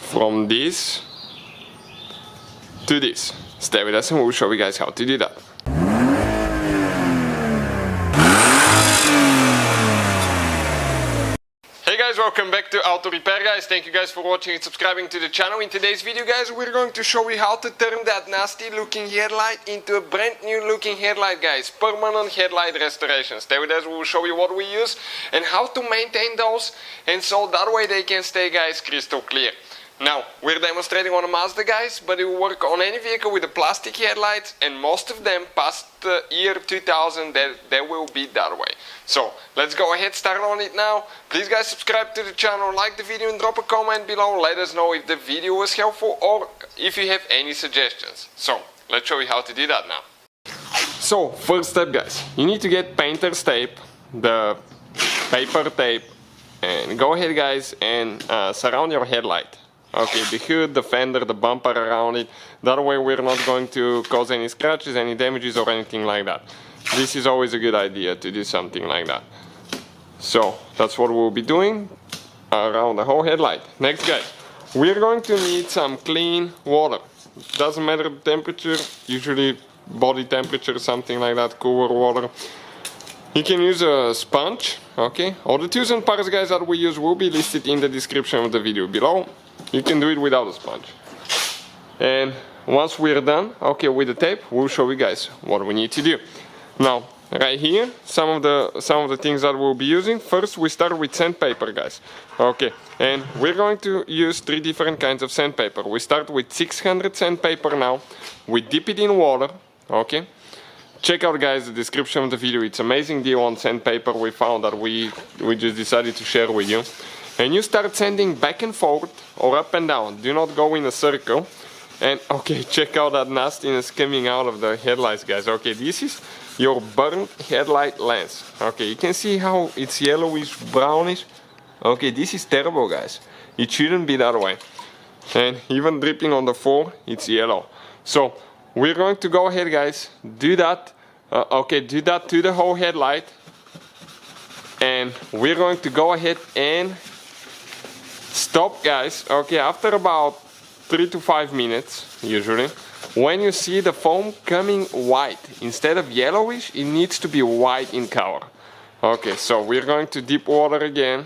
from this to this. Stay with us and we'll show you guys how to do that. Hey guys, welcome back to Auto Repair guys. Thank you guys for watching and subscribing to the channel. In today's video guys, we're going to show you how to turn that nasty looking headlight into a brand new looking headlight guys. Permanent headlight restoration. Stay with us, we'll show you what we use and how to maintain those, and so that way they can stay guys crystal clear. Now, we're demonstrating on a Mazda guys, but it will work on any vehicle with a plastic headlights, and most of them past the year 2000 they will be that way. So, let's go ahead, start on it now. Please guys subscribe to the channel, like the video and drop a comment below. Let us know if the video was helpful or if you have any suggestions. So, let's show you how to do that now. So, first step guys, you need to get painter's tape, the paper tape, and go ahead guys and surround your headlight. Okay, the hood, the fender, the bumper around it. That way we're not going to cause any scratches, any damages or anything like that. This is always a good idea to do something like that. So, that's what we'll be doing around the whole headlight. Next guys, we're going to need some clean water. Doesn't matter the temperature, usually body temperature, something like that, cooler water. You can use a sponge, okay? All the tools and parts guys that we use will be listed in the description of the video below. You can do it without a sponge. And once we're done, okay, with the tape, we'll show you guys what we need to do. Now, right here, some of the things that we'll be using. First, we start with sandpaper, guys. Okay, and we're going to use 3 different kinds of sandpaper. We start with 600 sandpaper now. We dip it in water, okay? Check out guys the description of the video. It's an amazing deal on sandpaper we found that we just decided to share with you. And you start sanding back and forth or up and down. Do not go in a circle. And okay, check out that nastiness coming out of the headlights guys. Okay, this is your burnt headlight lens. Okay, you can see how it's yellowish, brownish. Okay, this is terrible guys. It shouldn't be that way. And even dripping on the floor, it's yellow. So we're going to go ahead guys, do that. Okay, do that to the whole headlight. And we're going to go ahead and stop guys, okay, after about 3 to 5 minutes usually. When you see the foam coming white instead of yellowish, it needs to be white in color. Okay, so we're going to dip water again.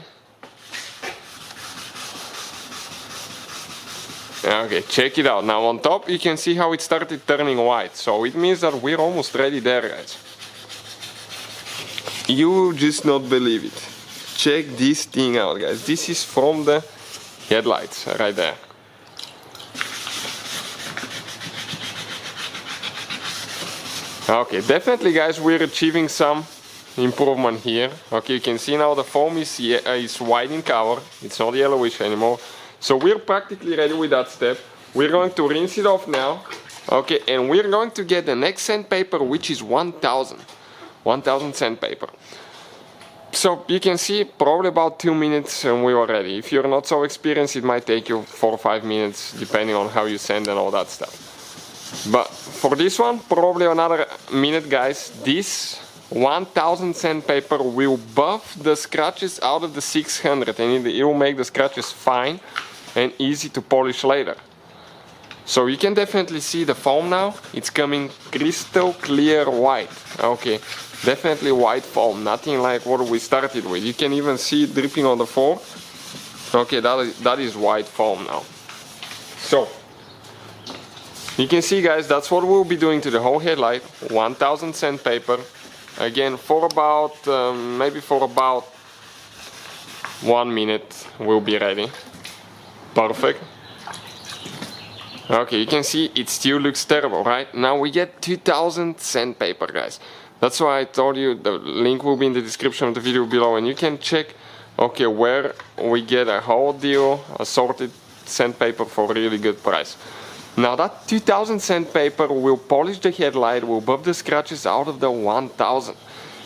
Okay, check it out. Now on top you can see how it started turning white, so it means that we're almost ready there guys. You just not believe it. Check this thing out guys. This is from the headlights right there. Okay, definitely guys, we're achieving some improvement here. Okay, you can see now the foam is white in color. It's not yellowish anymore. So we're practically ready with that step. We're going to rinse it off now. Okay, and we're going to get the next sandpaper, which is 1000 sandpaper. So you can see probably about 2 minutes and we are ready. If you're not so experienced, it might take you 4 or 5 minutes depending on how you sand and all that stuff. But for this one, probably another minute guys. This 1000 sandpaper will buff the scratches out of the 600 and it will make the scratches fine and easy to polish later. So you can definitely see the foam now. It's coming crystal clear white. Okay. Definitely white foam, nothing like what we started with. You can even see it dripping on the floor. Okay, that is white foam now. So, you can see guys, that's what we'll be doing to the whole headlight. 1000 sandpaper. Again, for about, maybe for about 1 minute we'll be ready. Perfect. Okay, you can see it still looks terrible, right? Now we get 2000 sandpaper guys. That's why I told you the link will be in the description of the video below and you can check, okay, where we get a whole deal, assorted sandpaper for a really good price. Now that 2000 sandpaper will polish the headlight, will buff the scratches out of the 1000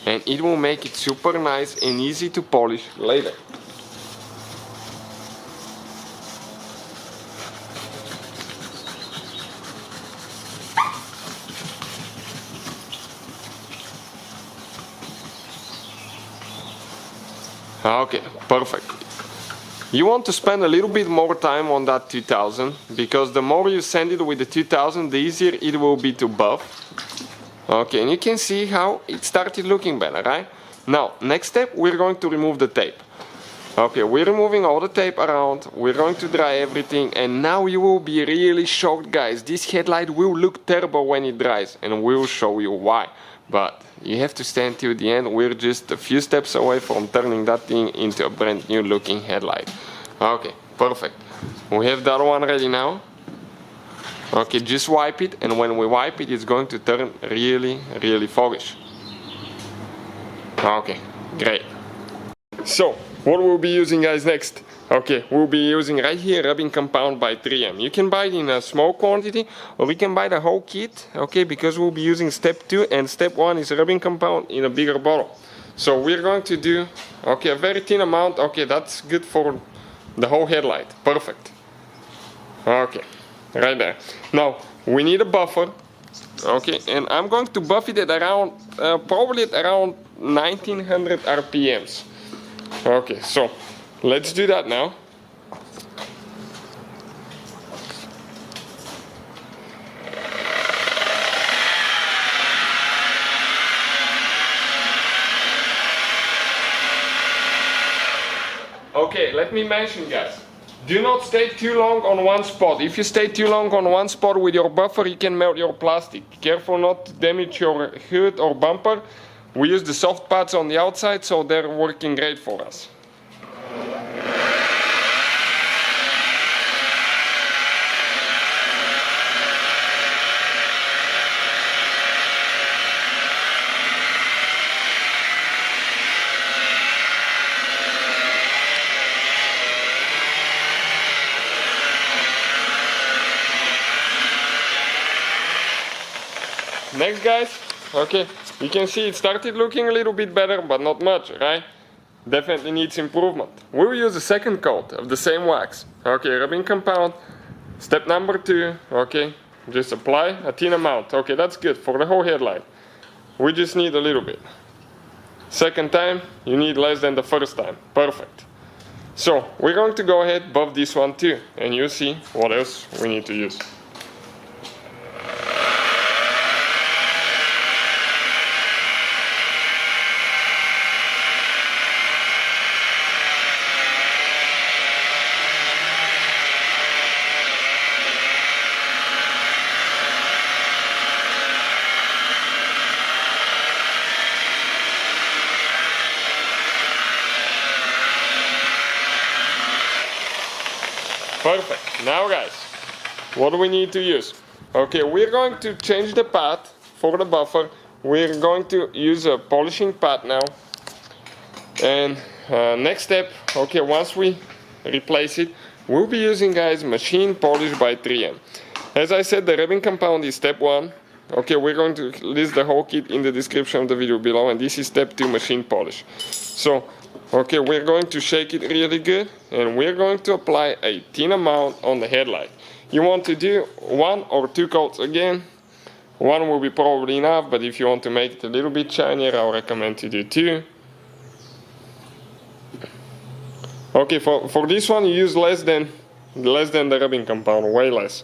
and it will make it super nice and easy to polish later. Okay, perfect. You want to spend a little bit more time on that 2000, because the more you sand it with the 2000, the easier it will be to buff. Okay, and you can see how it started looking better, right? Now, next step, we're going to remove the tape. Okay, we're removing all the tape around, we're going to dry everything, and now you will be really shocked, guys. This headlight will look terrible when it dries, and we'll show you why. But you have to stay until the end. We're just a few steps away from turning that thing into a brand new looking headlight. Okay, perfect. We have that one ready now. Okay, just wipe it, and when we wipe it, it's going to turn really, really foggish. Okay, great. So, what we'll be using, guys, next? Okay, we'll be using right here rubbing compound by 3M. You can buy it in a small quantity, or we can buy the whole kit, okay, because we'll be using step 2, and step 1 is rubbing compound in a bigger bottle. So we're going to do, okay, a very thin amount. Okay, that's good for the whole headlight. Perfect. Okay, right there. Now, we need a buffer, okay, and I'm going to buff it at around, probably at around 1900 RPMs. Okay, so let's do that now. Okay, let me mention, guys, do not stay too long on one spot. If you stay too long on one spot with your buffer, you can melt your plastic. Careful not to damage your hood or bumper. We use the soft pads on the outside, so they're working great for us. Next, guys, okay, you can see it started looking a little bit better, but not much, right? Definitely needs improvement. We will use a second coat of the same wax. Okay, rubbing compound, step number 2, okay, just apply a thin amount. Okay, that's good for the whole headlight. We just need a little bit. Second time, you need less than the first time. Perfect. So, we're going to go ahead, buff this one too, and you see what else we need to use. Perfect. Now, guys, what do we need to use? Okay, we're going to change the pad for the buffer. We're going to use a polishing pad now. And next step, okay, once we replace it, we'll be using, guys, machine polish by 3M. As I said, the rubbing compound is step 1. Okay, we're going to list the whole kit in the description of the video below, and this is step 2, machine polish. So, okay, we're going to shake it really good, and we're going to apply a thin amount on the headlight. You want to do 1 or 2 coats again. 1 will be probably enough, but if you want to make it a little bit shinier, I'll recommend to do 2. Okay, for this one you use less than the rubbing compound, way less.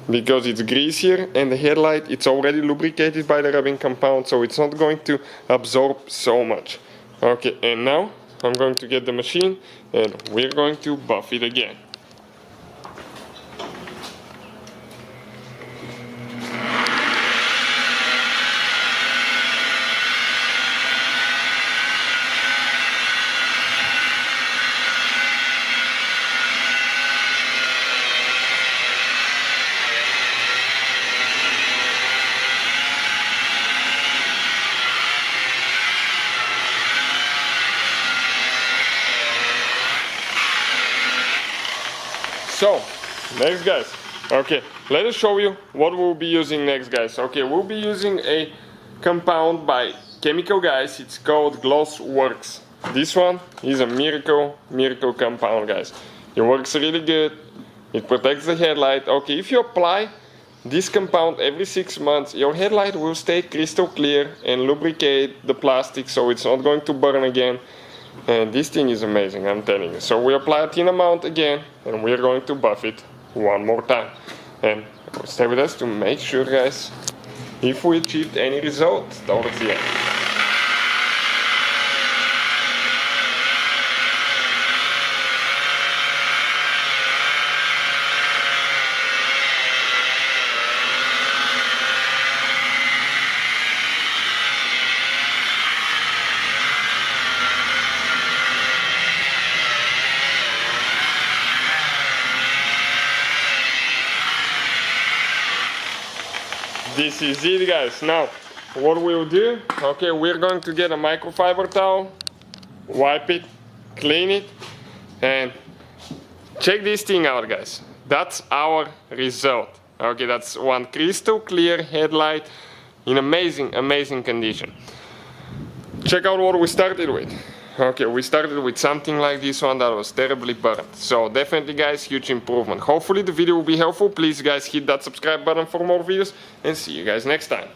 Because it's greasier, and the headlight, it's already lubricated by the rubbing compound, so it's not going to absorb so much. Okay, and now I'm going to get the machine, and we're going to buff it again. So, next, guys, okay, let us show you what we'll be using next, guys. Okay, we'll be using a compound by Chemical, guys. It's called Gloss Works. This one is a miracle compound, guys. It works really good. It protects the headlight. Okay, if you apply this compound every 6 months, your headlight will stay crystal clear and lubricate the plastic, so it's not going to burn again. And this thing is amazing, I'm telling you. So we apply a thin amount again, and we're going to buff it one more time. And stay with us to make sure, guys, if we achieved any result towards the end. This is it, guys. Now, what we'll do, okay, we're going to get a microfiber towel, wipe it, clean it, and check this thing out, guys. That's our result. Okay, that's one crystal clear headlight in amazing, amazing condition. Check out what we started with. Okay, we started with something like this one that was terribly burnt. So definitely, guys, huge improvement. Hopefully the video will be helpful. Please, guys, hit that subscribe button for more videos, and see you guys next time.